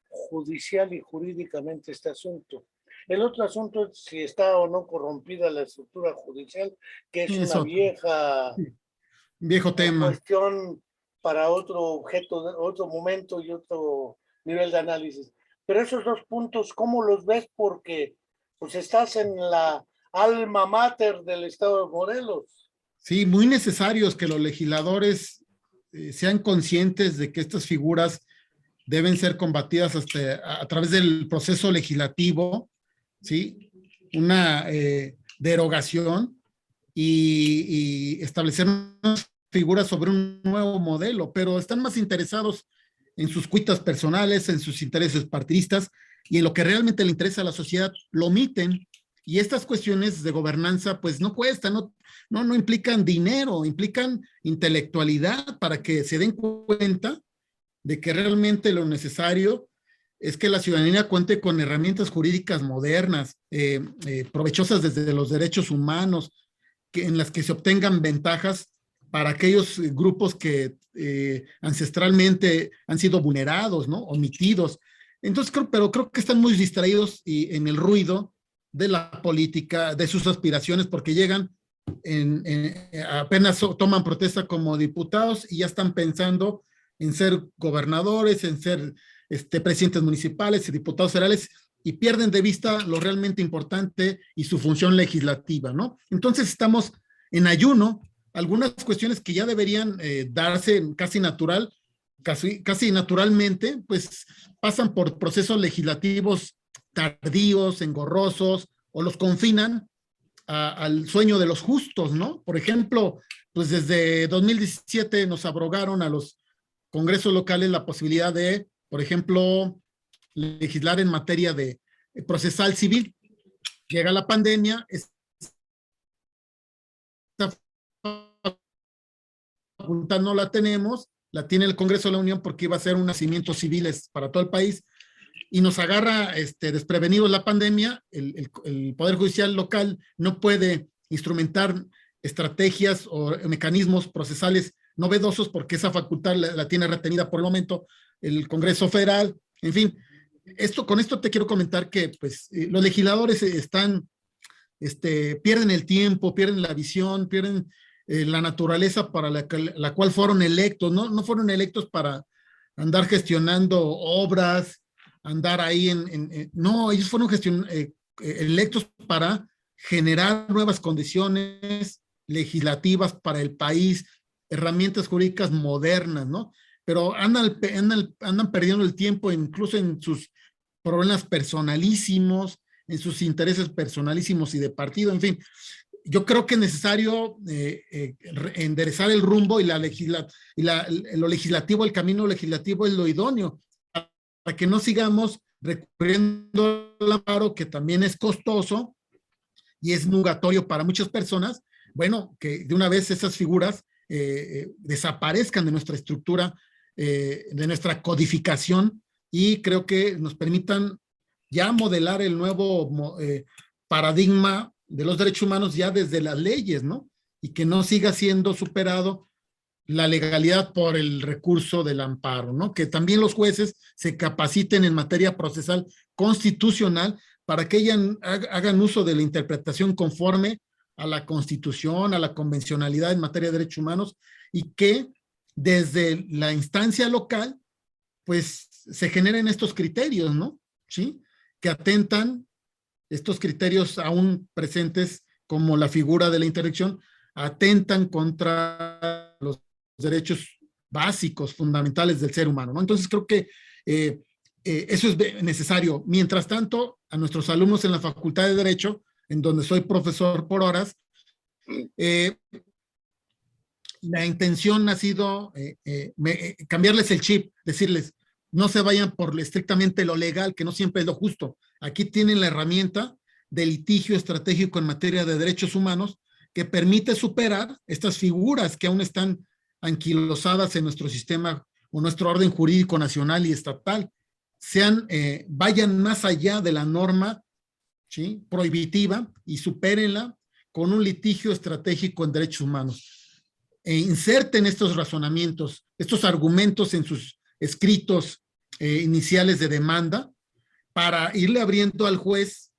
judicial y jurídicamente este asunto. El otro asunto es si está o no corrompida la estructura judicial, que es una viejo tema. Cuestión para otro objeto, otro momento y otro nivel de análisis. Pero esos dos puntos, ¿cómo los ves? Porque pues estás en la alma mater del estado de Morelos. Sí, muy necesarios que los legisladores sean conscientes de que estas figuras deben ser combatidas hasta a través del proceso legislativo, ¿sí? Una derogación y establecer unas figuras sobre un nuevo modelo, pero están más interesados en sus cuitas personales, en sus intereses partidistas y en lo que realmente le interesa a la sociedad, lo omiten. Y estas cuestiones de gobernanza, pues no cuestan, no implican dinero, implican intelectualidad para que se den cuenta de que realmente lo necesario es que la ciudadanía cuente con herramientas jurídicas modernas, provechosas desde los derechos humanos, en las que se obtengan ventajas para aquellos grupos que ancestralmente han sido vulnerados, ¿no? Omitidos. Entonces, pero creo que están muy distraídos en el ruido de la política, de sus aspiraciones, porque llegan, apenas toman protesta como diputados y ya están pensando en ser gobernadores, en ser presidentes municipales y diputados federales, y pierden de vista lo realmente importante y su función legislativa, ¿no? Entonces estamos en ayuno, algunas cuestiones que ya deberían darse casi naturalmente, pues pasan por procesos legislativos tardíos, engorrosos, o los confinan al sueño de los justos, ¿no? Por ejemplo, pues desde 2017 nos abrogaron a los congresos locales la posibilidad de, por ejemplo, legislar en materia de procesal civil. Llega la pandemia, esta facultad no la tenemos, la tiene el Congreso de la Unión porque iba a ser un nacimiento civiles para todo el país, y nos agarra desprevenidos la pandemia. El Poder Judicial local no puede instrumentar estrategias o mecanismos procesales novedosos porque esa facultad la tiene retenida por el momento el Congreso Federal. En fin, con esto te quiero comentar que pues, los legisladores pierden el tiempo, pierden la visión, pierden la naturaleza para la cual fueron electos. No fueron electos para andar gestionando obras, andar ahí no, ellos fueron electos para generar nuevas condiciones legislativas para el país, herramientas jurídicas modernas, ¿no? Pero andan perdiendo el tiempo incluso en sus problemas personalísimos, en sus intereses personalísimos y de partido, en fin. yo creo que es necesario enderezar el rumbo y, lo legislativo, el camino legislativo es lo idóneo, para que no sigamos recurriendo al amparo, que también es costoso y es nugatorio para muchas personas. Bueno, que de una vez esas figuras desaparezcan de nuestra estructura, de nuestra codificación, y creo que nos permitan ya modelar el nuevo paradigma de los derechos humanos ya desde las leyes, ¿no? Y que no siga siendo superado la legalidad por el recurso del amparo, ¿no? Que también los jueces se capaciten en materia procesal constitucional para que hagan uso de la interpretación conforme a la Constitución, a la convencionalidad en materia de derechos humanos, y que desde la instancia local, pues se generen estos criterios, ¿no? ¿Sí? Que atentan, estos criterios aún presentes como la figura de la interdicción, atentan contra los derechos básicos, fundamentales del ser humano, ¿no? Entonces creo que eso es necesario. Mientras tanto, a nuestros alumnos en la Facultad de Derecho, en donde soy profesor por horas, la intención ha sido cambiarles el chip, decirles, no se vayan por estrictamente lo legal, que no siempre es lo justo. Aquí tienen la herramienta de litigio estratégico en materia de derechos humanos que permite superar estas figuras que aún están anquilosadas en nuestro sistema o nuestro orden jurídico nacional y estatal. Vayan más allá de la norma, ¿sí?, prohibitiva, y supérenla con un litigio estratégico en derechos humanos. Inserten estos razonamientos, estos argumentos en sus escritos iniciales de demanda, para irle abriendo al juez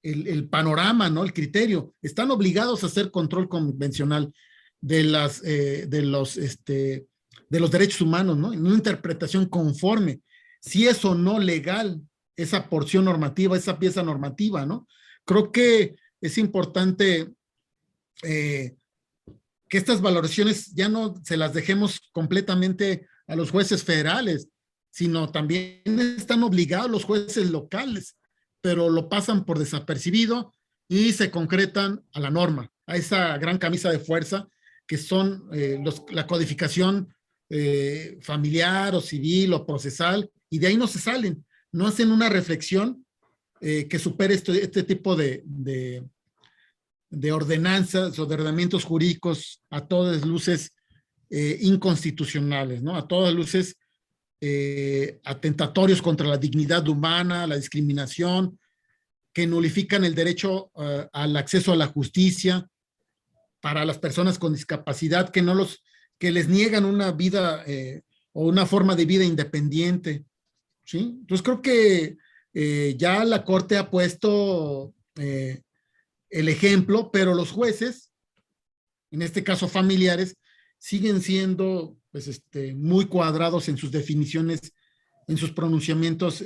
el panorama, ¿no? El criterio. Están obligados a hacer control convencional de los derechos humanos, ¿no? En una interpretación conforme, si es o no legal esa porción normativa, esa pieza normativa, ¿no? Creo que es importante que estas valoraciones ya no se las dejemos completamente a los jueces federales, sino también están obligados los jueces locales, pero lo pasan por desapercibido y se concretan a la norma, a esa gran camisa de fuerza que son la codificación familiar o civil o procesal, y de ahí no se salen, no hacen una reflexión que supere este tipo de ordenanzas o de ordenamientos jurídicos a todas luces inconstitucionales, ¿no? A todas luces atentatorios contra la dignidad humana, la discriminación, que nulifican el derecho al acceso a la justicia para las personas con discapacidad, que les niegan una vida o una forma de vida independiente, ¿sí? Entonces creo que ya la Corte ha puesto el ejemplo, pero los jueces, en este caso familiares, siguen siendo pues, muy cuadrados en sus definiciones, en sus pronunciamientos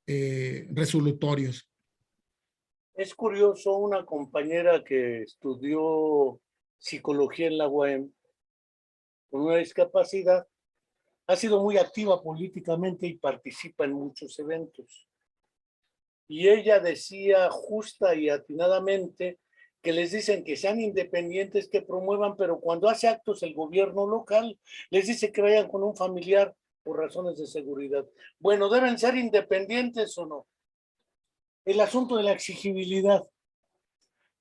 resolutorios. Es curioso, una compañera que estudió psicología en la UAM con una discapacidad ha sido muy activa políticamente y participa en muchos eventos. Y ella decía justa y atinadamente que les dicen que sean independientes, que promuevan, pero cuando hace actos el gobierno local, les dice que vayan con un familiar por razones de seguridad. Bueno, ¿deben ser independientes o no? El asunto de la exigibilidad,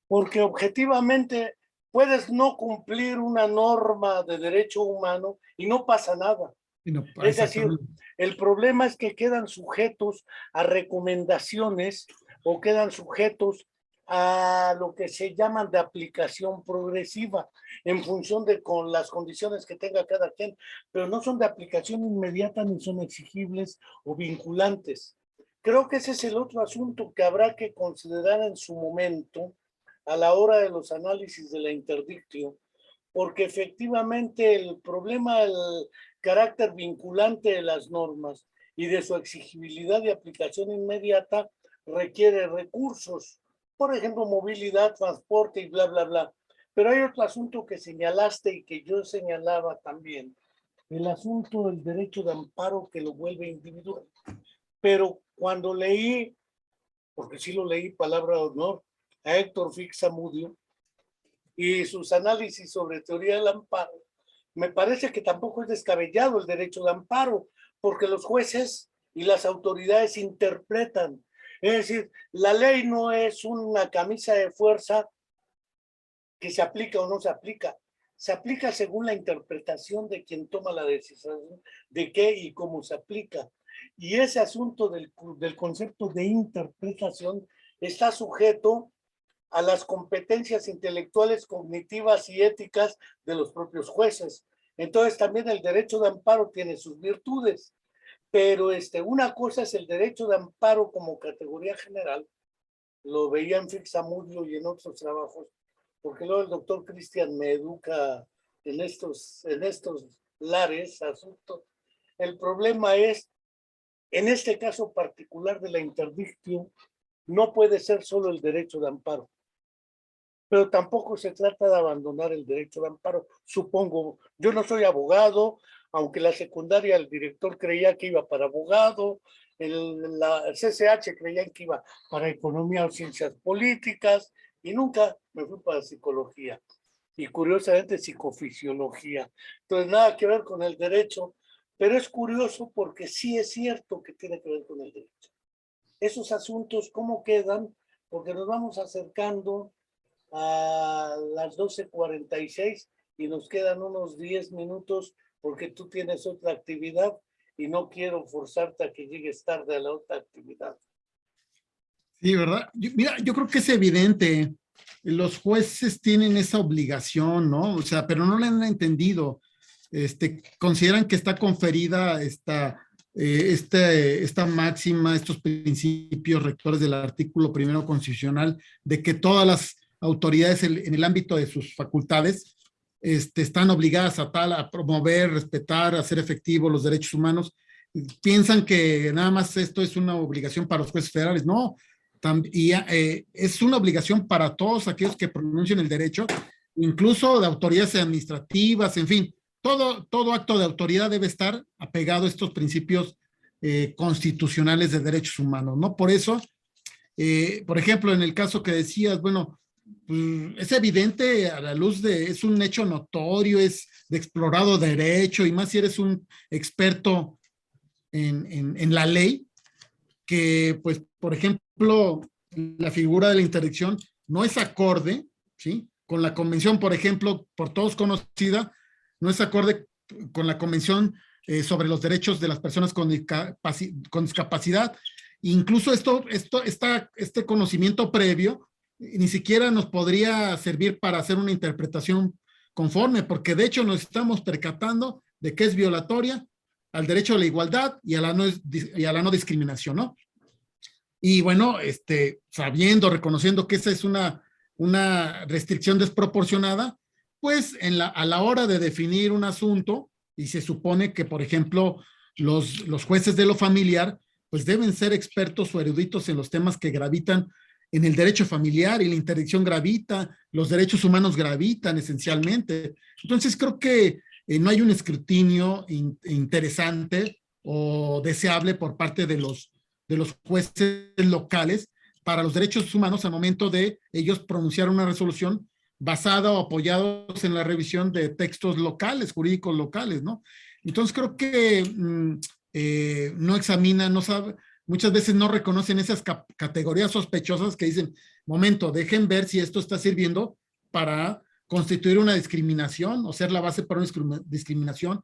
porque objetivamente puedes no cumplir una norma de derecho humano y no pasa nada. No, es decir, el problema es que quedan sujetos a recomendaciones o quedan sujetos a lo que se llaman de aplicación progresiva en función de con las condiciones que tenga cada quien, pero no son de aplicación inmediata ni son exigibles o vinculantes. Creo que ese es el otro asunto que habrá que considerar en su momento a la hora de los análisis de la interdictio, porque efectivamente el problema del carácter vinculante de las normas y de su exigibilidad y aplicación inmediata requiere recursos, por ejemplo, movilidad, transporte y bla, bla, bla. Pero hay otro asunto que señalaste y que yo señalaba también, el asunto del derecho de amparo que lo vuelve individual. Pero cuando leí, porque sí lo leí palabra de honor, a Héctor Fixamudio y sus análisis sobre teoría del amparo, me parece que tampoco es descabellado el derecho de amparo, porque los jueces y las autoridades interpretan. Es decir, la ley no es una camisa de fuerza que se aplica o no se aplica según la interpretación de quien toma la decisión de qué y cómo se aplica. Y ese asunto del concepto de interpretación está sujeto a las competencias intelectuales, cognitivas y éticas de los propios jueces. Entonces también el derecho de amparo tiene sus virtudes, pero una cosa es el derecho de amparo como categoría general, lo veía en Fixamudio y en otros trabajos, porque luego el doctor Cristian me educa en estos lares, asuntos. El problema es, en este caso particular de la interdictio, no puede ser solo el derecho de amparo, pero tampoco se trata de abandonar el derecho de amparo, supongo. Yo no soy abogado, aunque la secundaria el director creía que iba para abogado, la CCH creía que iba para economía o ciencias políticas, y nunca me fui para psicología, y curiosamente psicofisiología. Entonces nada que ver con el derecho, pero es curioso porque sí es cierto que tiene que ver con el derecho. Esos asuntos, ¿cómo quedan? Porque nos vamos acercando a las 12:46 y nos quedan unos 10 minutos porque tú tienes otra actividad y no quiero forzarte a que llegues tarde a la otra actividad. Sí, ¿verdad? Mira, yo creo que es evidente, los jueces tienen esa obligación, ¿no? O sea, pero no la han entendido. Consideran que está conferida esta máxima, estos principios rectores del artículo primero constitucional, de que todas las autoridades en el ámbito de sus facultades están obligadas a promover, respetar, hacer efectivos los derechos humanos. Piensan que nada más esto es una obligación para los jueces federales. No, es una obligación para todos aquellos que pronuncian el derecho, incluso de autoridades administrativas, en fin, todo acto de autoridad debe estar apegado a estos principios constitucionales de derechos humanos, ¿no? Por eso, por ejemplo, en el caso que decías, bueno, es evidente a la luz es un hecho notorio, es de explorado derecho, y más si eres un experto en la ley, que, pues, por ejemplo, la figura de la interdicción no es acorde, ¿sí? Con la convención, por ejemplo, por todos conocida, no es acorde con la convención sobre los derechos de las personas con discapacidad. Incluso este conocimiento previo ni siquiera nos podría servir para hacer una interpretación conforme, porque de hecho nos estamos percatando de que es violatoria al derecho a la igualdad y a la no discriminación, ¿no? Y bueno, sabiendo, reconociendo que esa es una restricción desproporcionada, pues a la hora de definir un asunto, y se supone que, por ejemplo, los jueces de lo familiar, pues deben ser expertos o eruditos en los temas que gravitan en el derecho familiar, y la interdicción gravita, los derechos humanos gravitan esencialmente. Entonces creo que no hay un escrutinio interesante o deseable por parte de los jueces locales para los derechos humanos al momento de ellos pronunciar una resolución basada o apoyados en la revisión de textos locales, jurídicos locales, ¿no? Entonces creo que no examinan, no saben, muchas veces no reconocen esas categorías sospechosas que dicen, momento, dejen ver si esto está sirviendo para constituir una discriminación o ser la base para una discriminación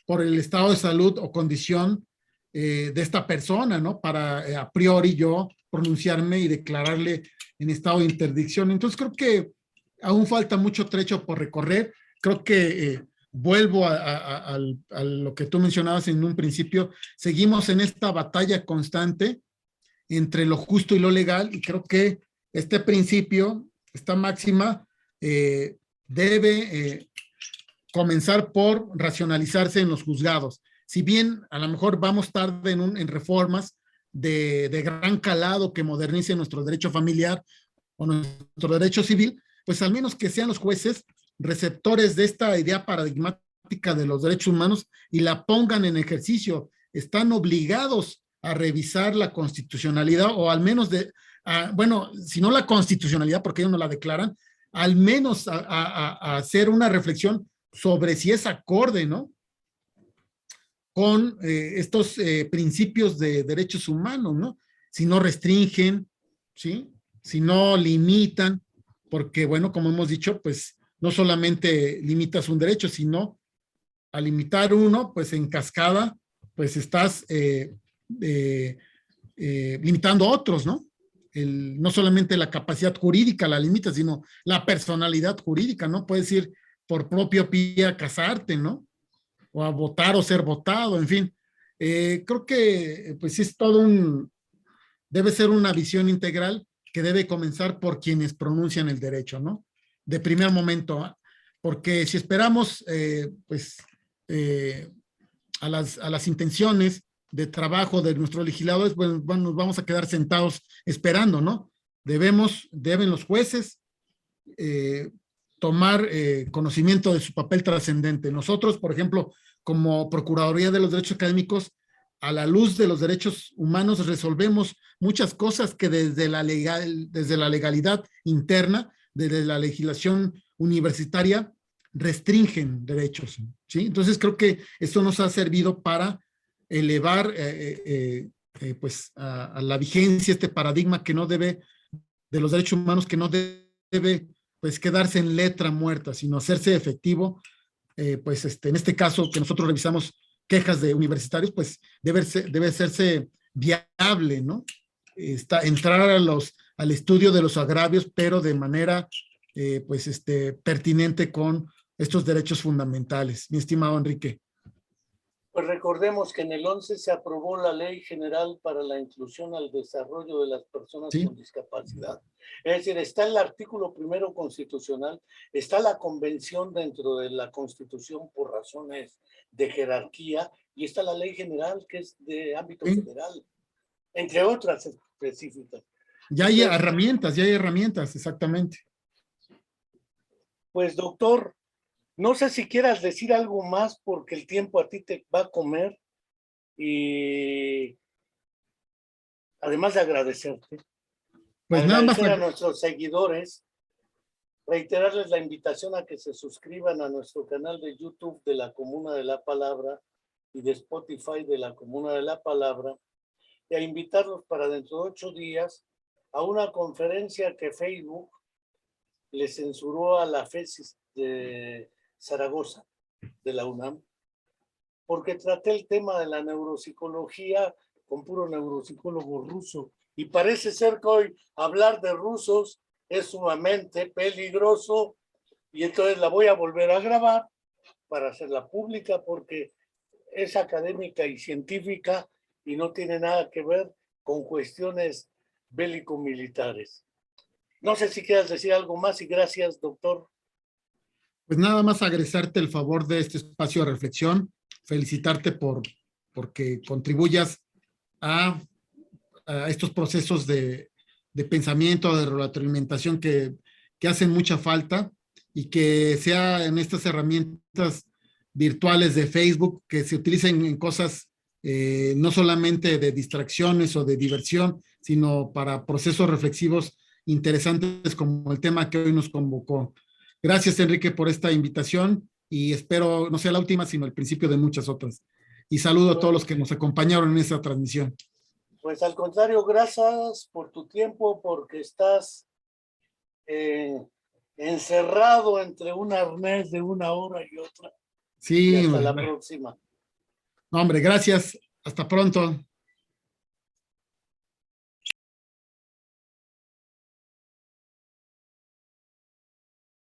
por el estado de salud o condición de esta persona, ¿no? Para a priori yo pronunciarme y declararle en estado de interdicción. Entonces creo que aún falta mucho trecho por recorrer. Creo que vuelvo a lo que tú mencionabas en un principio, seguimos en esta batalla constante entre lo justo y lo legal, y creo que este principio, esta máxima, debe comenzar por racionalizarse en los juzgados. Si bien a lo mejor vamos tarde en reformas de gran calado que modernicen nuestro derecho familiar o nuestro derecho civil, pues al menos que sean los jueces receptores de esta idea paradigmática de los derechos humanos y la pongan en ejercicio. Están obligados a revisar la constitucionalidad, o al menos bueno, si no la constitucionalidad, porque ellos no la declaran, al menos a hacer una reflexión sobre si es acorde, ¿no? Con estos principios de derechos humanos, ¿no? Si no restringen, ¿sí? Si no limitan, porque, bueno, como hemos dicho, pues no solamente limitas un derecho, sino al limitar uno, pues en cascada, pues estás limitando a otros, ¿no? No solamente la capacidad jurídica la limita, sino la personalidad jurídica, ¿no? Puedes ir por propio pie a casarte, ¿no? O a votar o ser votado, en fin. Creo que pues es todo debe ser una visión integral que debe comenzar por quienes pronuncian el derecho, ¿no? De primer momento, ¿eh? Porque si esperamos, pues, a las intenciones de trabajo de nuestros legisladores, pues bueno, nos vamos a quedar sentados esperando, ¿no? Deben los jueces eh, tomar conocimiento de su papel trascendente. Nosotros, por ejemplo, como Procuraduría de los Derechos Académicos, a la luz de los derechos humanos, resolvemos muchas cosas que desde la legalidad interna, desde la legislación universitaria, restringen derechos, ¿sí? Entonces creo que esto nos ha servido para elevar pues a la vigencia este paradigma que no debe, de los derechos humanos, que no debe pues quedarse en letra muerta, sino hacerse efectivo, pues en este caso que nosotros revisamos quejas de universitarios, pues debe hacerse viable, ¿no? Entrar al estudio de los agravios, pero de manera pues pertinente con estos derechos fundamentales. Mi estimado Enrique. Pues recordemos que en el 11 se aprobó la Ley General para la Inclusión al Desarrollo de las Personas ¿Sí? con Discapacidad. Es decir, está el artículo primero constitucional, está la convención dentro de la Constitución por razones de jerarquía, y está la Ley General que es de ámbito ¿Sí? federal, entre otras específicas. Ya hay herramientas, exactamente. Pues doctor, no sé si quieras decir algo más porque el tiempo a ti te va a comer, y además de agradecerte, Pues nada más. agradecer a nuestros seguidores, reiterarles la invitación a que se suscriban a nuestro canal de YouTube de la Comuna de la Palabra y de Spotify de la Comuna de la Palabra, y a invitarlos para dentro de 8 días a una conferencia que Facebook le censuró a la FESIS de Zaragoza, de la UNAM, porque traté el tema de la neuropsicología con puro neuropsicólogo ruso, y parece ser que hoy hablar de rusos es sumamente peligroso, y entonces la voy a volver a grabar para hacerla pública porque es académica y científica y no tiene nada que ver con cuestiones bélico-militares. No sé si quieras decir algo más, y gracias, doctor. Pues nada más agradecerte el favor de este espacio de reflexión, felicitarte porque contribuyas a estos procesos de pensamiento, de retroalimentación que hacen mucha falta, y que sea en estas herramientas virtuales de Facebook que se utilicen en cosas no solamente de distracciones o de diversión, sino para procesos reflexivos interesantes como el tema que hoy nos convocó. Gracias, Enrique, por esta invitación, y espero no sea la última, sino el principio de muchas otras. Y saludo a todos los que nos acompañaron en esta transmisión. Pues al contrario, gracias por tu tiempo, porque estás encerrado entre un arnés de 1 hora y otra. Sí, Y hasta la próxima. hombre, gracias. Hasta pronto.